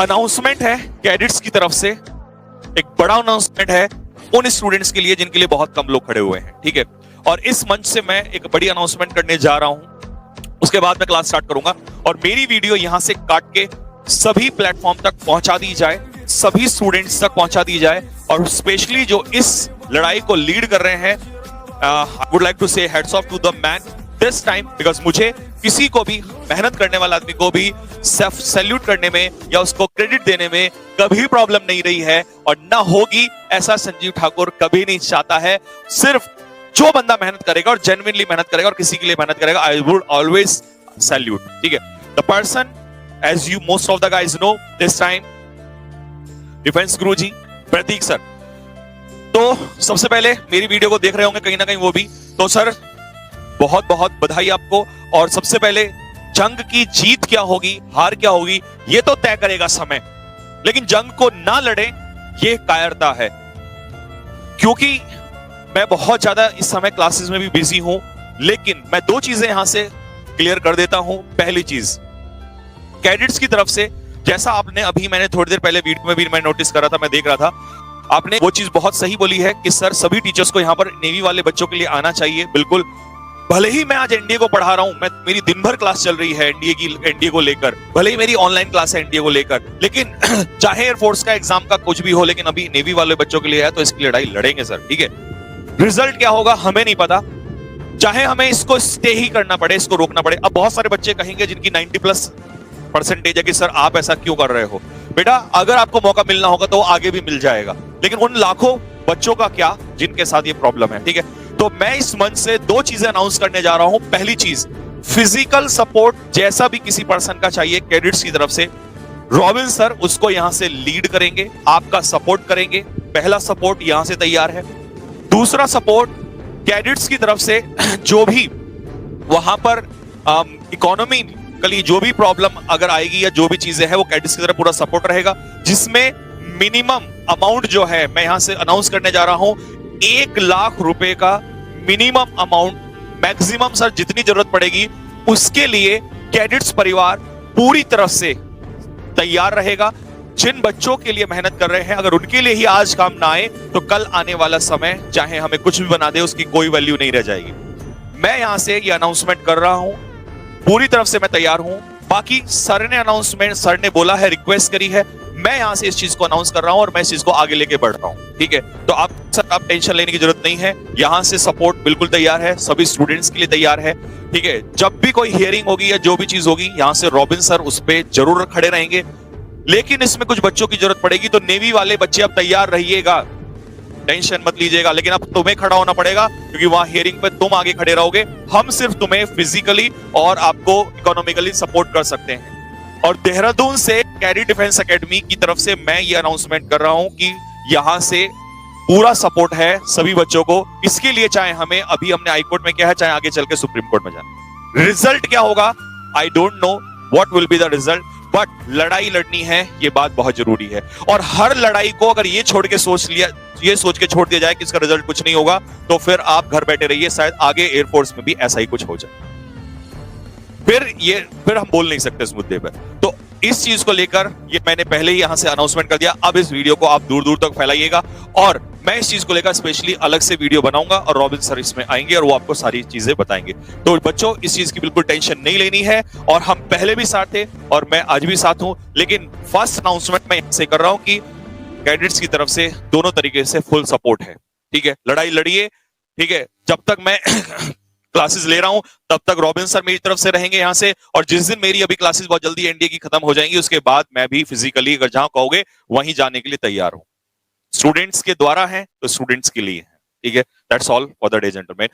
Announcement है cadets की तरफ से, एक बड़ा अनाउंसमेंट है उन स्टूडेंट्स के लिए जिनके लिए बहुत कम लोग खड़े हुए हैं, ठीक है। और इस मंच से मैं एक बड़ी अनाउंसमेंट करने जा रहा हूं, उसके बाद मैं क्लास स्टार्ट करूंगा और मेरी वीडियो यहां से काट के सभी प्लेटफॉर्म तक पहुंचा दी जाए, सभी स्टूडेंट्स तक पहुंचा दी जाए। और स्पेशली जो इस लड़ाई को लीड कर रहे हैं, I would like to say hats off to the man this time, because मुझे किसी को भी, मेहनत करने वाला आदमी को भी सेल्फ सैल्यूट करने में या उसको क्रेडिट देने में कभी प्रॉब्लम नहीं रही है और ना होगी, ऐसा संजीव ठाकुर कभी नहीं चाहता है। सिर्फ जो बंदा मेहनत करेगा और जेन्युइनली मेहनत करेगा और किसी के लिए मेहनत करेगा, आई वुड ऑलवेज सैल्यूट, ठीक है। The person, as you most of the guys know, this time defence Guru ji Prateek sir. तो सबसे पहले मेरी वीडियो को देख रहे होंगे कहीं ना कहीं वो भी, तो सर बहुत बहुत बधाई आपको। और सबसे पहले जंग की जीत क्या होगी, हार क्या होगी, ये तो तय करेगा समय, लेकिन जंग को ना लड़े ये कायरता है। क्योंकि मैं बहुत ज्यादा इस समय क्लासेस में भी बिजी हूं, लेकिन मैं दो चीजें यहां से क्लियर कर देता हूं। पहली चीज, कैडेट्स की तरफ से, जैसा आपने अभी, मैंने थोड़ी देर पहले वीडियो में भी मैं नोटिस कर रहा था, मैं देख रहा था, आपने वो चीज बहुत सही बोली है कि सर सभी टीचर्स को यहां पर नेवी वाले बच्चों के लिए आना चाहिए। बिल्कुल, भले ही मैं आज एनडीए को पढ़ा रहा हूं, मैं मेरी दिन भर क्लास चल रही है एनडीए को लेकर, भले ही मेरी ऑनलाइन क्लास है एनडीए को लेकर, लेकिन चाहे एयरफोर्स का एग्जाम का कुछ भी हो, लेकिन अभी नेवी वाले बच्चों के लिए है तो इसकी लड़ाई लड़ेंगे सर, ठीक है। रिजल्ट क्या होगा हमें नहीं पता, चाहे हमें इसको स्टे ही करना पड़े, इसको रोकना पड़े। अब बहुत सारे बच्चे कहेंगे जिनकी 90+ % है कि सर आप ऐसा क्यों कर रहे हो। बेटा, अगर आपको मौका मिलना होगा तो आगे भी मिल जाएगा, लेकिन उन लाखों बच्चों का क्या जिनके साथ ये प्रॉब्लम है, ठीक है। तो मैं इस मंच से दो चीजें अनाउंस करने जा रहा हूं। पहली चीज, फिजिकल सपोर्ट जैसा भी किसी पर्सन का चाहिए कैडेट्स की तरफ से, रॉबिन सर उसको यहां से लीड करेंगे, आपका सपोर्ट करेंगे। पहला सपोर्ट यहां से तैयार है। दूसरा सपोर्ट कैडेट्स की तरफ से, जो भी वहां पर इकोनॉमी कली जो भी प्रॉब्लम अगर आएगी या जो भी चीजें हैं, वो कैडेट्स की तरफ पूरा सपोर्ट रहेगा, जिसमें मिनिमम अमाउंट जो है मैं यहां से अनाउंस करने जा रहा हूं, 1 लाख रुपए का मिनिमम अमाउंट, मैक्सिमम सर जितनी जरूरत पड़ेगी उसके लिए कैडेट्स परिवार पूरी तरफ से तैयार रहेगा। जिन बच्चों के लिए मेहनत कर रहे हैं, अगर उनके लिए ही आज काम ना आए तो कल आने वाला समय चाहे हमें कुछ भी बना दे, उसकी कोई वैल्यू नहीं रह जाएगी। मैं यहां से ये अनाउंसमेंट कर रहा हूं, पूरी तरफ से मैं तैयार हूं। बाकी सर ने अनाउंसमेंट, सर ने बोला है, रिक्वेस्ट करी है, मैं यहां से इस चीज को अनाउंस कर रहा हूं और मैं इस चीज को आगे लेके बढ़ रहा हूं, ठीक है। तो आप टेंशन लेने की जरूरत नहीं है, यहां से सपोर्ट बिल्कुल तैयार है, सभी स्टूडेंट्स के लिए तैयार है, ठीक है। जब भी कोई हियरिंग होगी या जो भी चीज होगी, यहां से रॉबिन सर उस पर जरूर खड़े रहेंगे। लेकिन इसमें कुछ बच्चों की जरूरत पड़ेगी तो नेवी वाले बच्चे अब तैयार रहिएगा, टेंशन मत लीजिएगा। लेकिन अब तुम्हें खड़ा होना पड़ेगा, क्योंकि वहां हियरिंग पे तुम आगे खड़े रहोगे, हम सिर्फ तुम्हें फिजिकली और आपको इकोनॉमिकली सपोर्ट कर सकते हैं। और देहरादून से कैडी डिफेंस एकेडमी की तरफ से मैं ये अनाउंसमेंट कर रहा हूं कि यहां से पूरा सपोर्ट है सभी बच्चों को। इसके लिए चाहे हमें, अभी हमने हाईकोर्ट में किया है, चाहे आगे चल के सुप्रीम कोर्ट में जाए। रिजल्ट क्या होगा I don't know what will be the result, but लड़ाई लड़नी है, ये बात बहुत जरूरी है। और हर लड़ाई को अगर ये छोड़ के सोच लिया, ये सोच के छोड़ दिया जाए कि इसका रिजल्ट कुछ नहीं होगा, तो फिर आप घर बैठे रहिए, शायद आगे एयरफोर्स में भी ऐसा ही कुछ हो जाए। फिर हम बोल नहीं सकते इस मुद्दे पर। तो इस चीज को लेकर ये मैंने पहले ही यहां से अनाउंसमेंट कर दिया। अब इस वीडियो को आप दूर दूर तक फैलाइएगा और मैं इस चीज को लेकर स्पेशली अलग से वीडियो बनाऊंगा और रॉबिन सर इसमें आएंगे और वो आपको सारी चीजें बताएंगे। तो बच्चों, इस चीज की बिल्कुल टेंशन नहीं लेनी है और हम पहले भी साथ थे और मैं आज भी साथ हूं। लेकिन फर्स्ट अनाउंसमेंट मैं यहां से कर रहा हूं कि कैडेट्स की तरफ से दोनों तरीके से फुल सपोर्ट है, ठीक है। लड़ाई लड़िए, ठीक है। जब तक मैं क्लासेस ले रहा हूं तब तक रॉबिन सर मेरी तरफ से रहेंगे यहां से, और जिस दिन मेरी अभी क्लासेस बहुत जल्दी एनडीए की खत्म हो जाएंगी, उसके बाद मैं भी फिजिकली अगर जहां कहोगे वहीं जाने के लिए तैयार हूं। स्टूडेंट्स के द्वारा है तो स्टूडेंट्स के लिए है, ठीक है। That's all for the day gentleman.